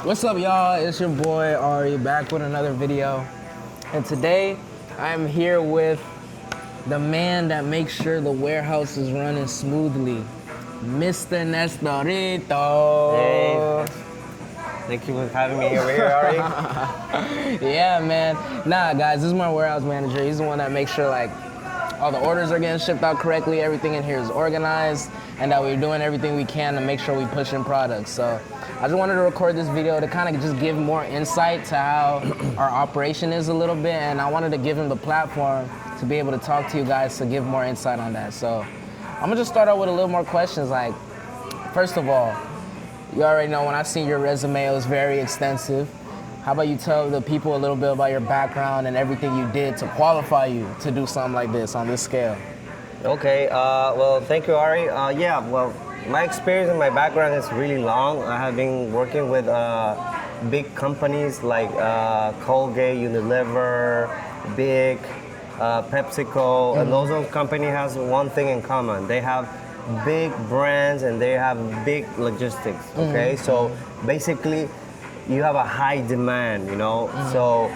What's up, y'all? It's your boy Ari back with another video. And today I'm here with the man that makes sure the warehouse is running smoothly, Mr. Nestorito. Hey. Thank you for having me over here, Ari. Yeah, man. Nah, guys, this is my warehouse manager. He's the one that makes sure like all the orders are getting shipped out correctly, everything in here is organized, and that we're doing everything we can to make sure we push in products. So I just wanted to record this video to kind of just give more insight to how our operation is a little bit, and I wanted to give him the platform to be able to talk to you guys to give more insight on that. So I'm gonna just start out with a little more questions. Like, first of all, you already know when I seen your resume, it was very extensive. How about you tell the people a little bit about your background and everything you did to qualify you to do something like this on this scale? Okay, well, thank you, Ari. My experience and my background is really long. I have been working with big companies like Colgate, Unilever, Big, PepsiCo, and those companies has one thing in common. They have big brands and they have big logistics, okay? So basically, you have a high demand, you know? So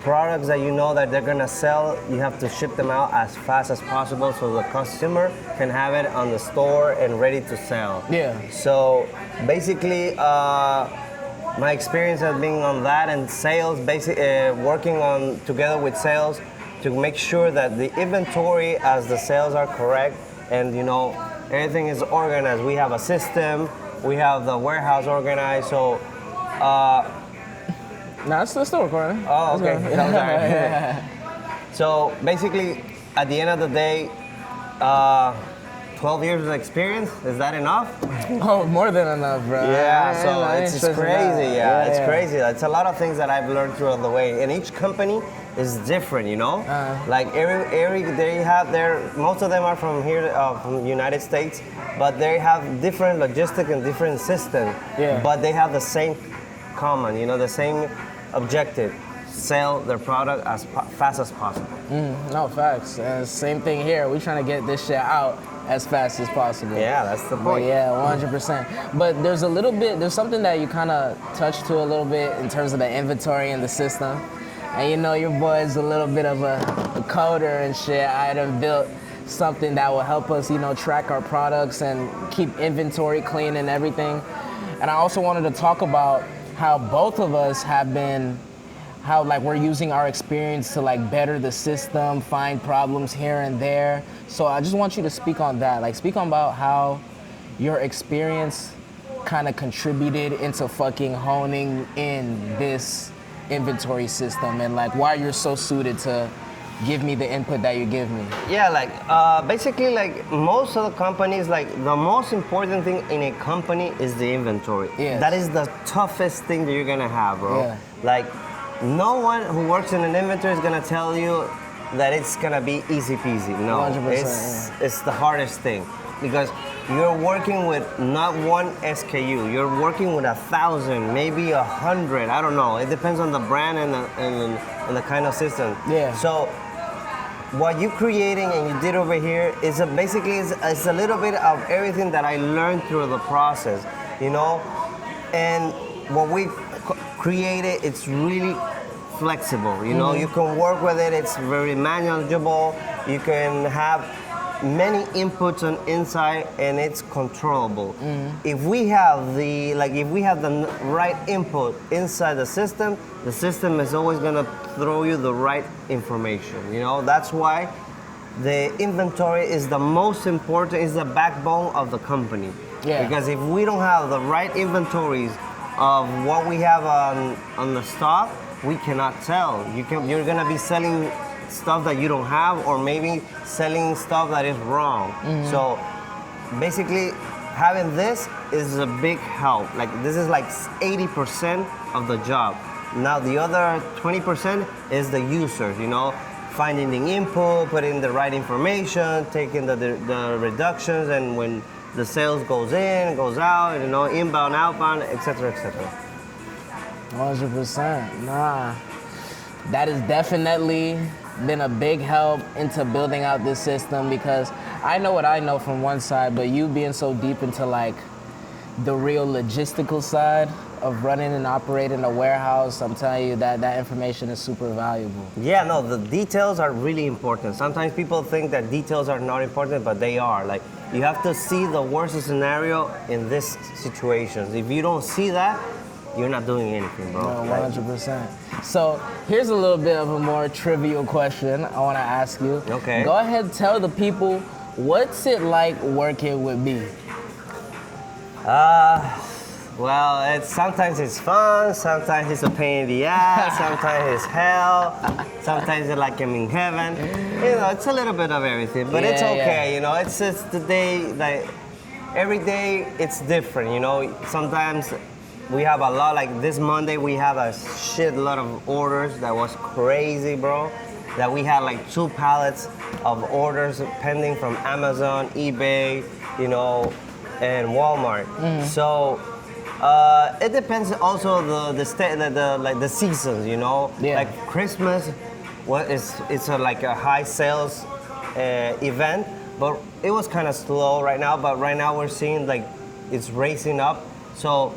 products that you know that they're gonna sell, you have to ship them out as fast as possible so the consumer can have it on the store and ready to sell. Yeah. So basically, my experience has been on that and sales, working on together with sales to make sure that the inventory as the sales are correct and everything is organized. We have a system, we have the warehouse organized, so No, it's still recording. oh, okay. Let's go. That was all right. So basically, at the end of the day, 12 years of experience, is that enough? Oh, more than enough, bro. Yeah, so I ain't it's stressing crazy. out. It's crazy. It's a lot of things that I've learned throughout the way. And each company is different, Like they have most of them are from here, from the United States, but they have different logistics and different systems. Yeah. But they have the same common, the same objective: sell their product as fast as possible. No, facts. And same thing here. We trying to get this shit out as fast as possible. Yeah, that's the But point. yeah, 100%. But there's there's something that you kind of touched to a little bit in terms of the inventory and the system. And your boy's a little bit of a coder and shit. I done built something that will help us, track our products and keep inventory clean and everything. And I also wanted to talk about how both of us have been, how like we're using our experience to like better the system, find problems here and there. So I just want you to speak on that. Like speak on about how your experience kind of contributed into fucking honing in this inventory system and like why you're so suited to give me the input that you give me. Yeah, basically, most of the companies, the most important thing in a company is the inventory. Yes. That is the toughest thing that you're gonna have, bro. Yeah. No one who works in an inventory is gonna tell you that it's gonna be easy peasy. No, 100%, it's the hardest thing because you're working with not one SKU. You're working with 1,000, maybe 100. I don't know. It depends on the brand and the kind of system. Yeah. So what you're creating and you did over here is basically a little bit of everything that I learned through the process, And what we created, it's really flexible. You can work with it. It's very manageable. You can have many inputs on inside, and it's controllable. If we have the right input inside the system is always gonna throw you the right information. That's why the inventory is the most important, is the backbone of the company. Yeah. Because if we don't have the right inventories of what we have on the stock, we cannot sell. You're gonna be selling stuff that you don't have, or maybe selling stuff that is wrong. So basically, having this is a big help. This is 80% of the job. Now the other 20% is the users, finding the input, putting the right information, taking the reductions, and when the sales goes in, goes out, inbound, outbound, etc., etc. 100%. Nah. That has definitely been a big help into building out this system because I know what I know from one side, but you being so deep into the real logistical side of running and operating a warehouse, I'm telling you that information is super valuable. Yeah, no, the details are really important. Sometimes people think that details are not important, but they are. Like, you have to see the worst scenario in this situations. If you don't see that, you're not doing anything, bro. No, 100%. So here's a little bit of a more trivial question I want to ask you. Okay. Go ahead, tell the people, what's it like working with me? Well, sometimes it's fun, sometimes it's a pain in the ass, sometimes it's hell, sometimes it's like I'm in heaven. You know, it's a little bit of everything, but it's Yeah, okay. yeah. You know, it's just the day, like every day it's different. You know, sometimes we have a lot. Like this Monday, we have a shit lot of orders. That was crazy, bro. That we had like 2 pallets of orders pending from Amazon, eBay, you know, and Walmart. So it depends also the seasons, you know. Yeah. Like Christmas, it's like a high sales event, but it was kind of slow right now. But right now we're seeing like it's racing up. So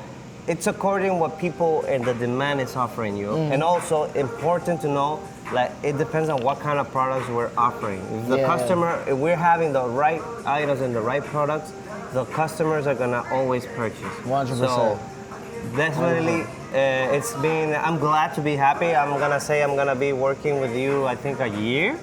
it's according what people and the demand is offering you, and also important to know. Like it depends on what kind of products we're offering. If the customer, if we're having the right items and the right products, the customers are gonna always purchase. 100%. So definitely, it's been. I'm glad to be happy. I'm gonna be working with you. I think a year.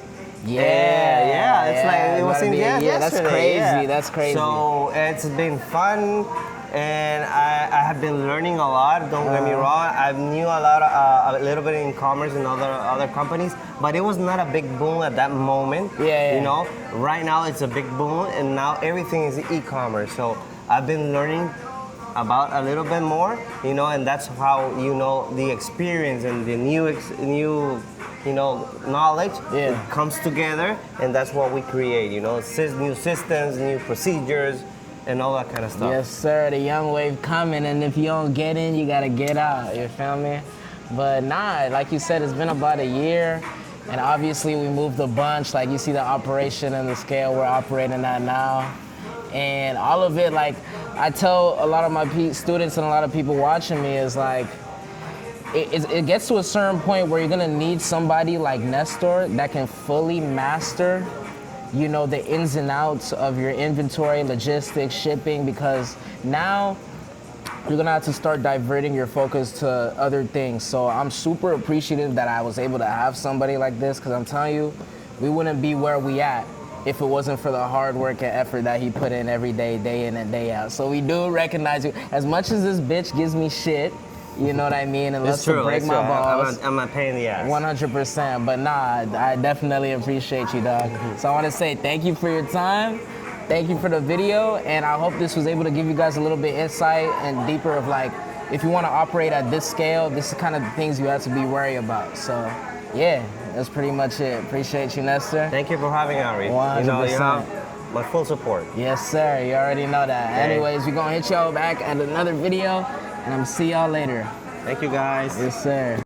Yeah. It's like it was in yesterday. That's crazy. Yeah. That's crazy. So it's been fun. And I have been learning a lot. Don't get me wrong. I knew a little bit in commerce and other companies, but it was not a big boom at that moment. Yeah. You know, right now it's a big boom, and now everything is e-commerce. So I've been learning about a little bit more. You know, and that's how you know the experience and the new you know knowledge. Yeah. It comes together, and that's what we create. You know, new systems, new procedures, and all that kind of stuff. Yes, sir. The young wave coming, and if you don't get in, you gotta get out. You feel me? But nah, like you said, it's been about a year, and obviously we moved a bunch. Like you see the operation and the scale we're operating at now, and all of it. Like I tell a lot of my students and a lot of people watching me is like, it gets to a certain point where you're gonna need somebody like Nestor that can fully master, you know, the ins and outs of your inventory, logistics, shipping, because now you're gonna have to start diverting your focus to other things. So I'm super appreciative that I was able to have somebody like this, because I'm telling you, we wouldn't be where we at if it wasn't for the hard work and effort that he put in every day, day in and day out. So we do recognize you. As much as this bitch gives me shit, you know what I mean, and loves to break my balls. I'm a pain in the ass. 100%, but nah, I definitely appreciate you, dog. So I want to say thank you for your time, thank you for the video, and I hope this was able to give you guys a little bit insight and deeper of like, if you want to operate at this scale, this is kind of the things you have to be worried about. So yeah, that's pretty much it. Appreciate you, Nestor. Thank you for having Ari. 100%. You know, you have my full support. Yes, sir. You already know that. Okay. Anyways, we're gonna hit y'all back at another video, and I'm gonna see y'all later. Thank you, guys. Yes, sir.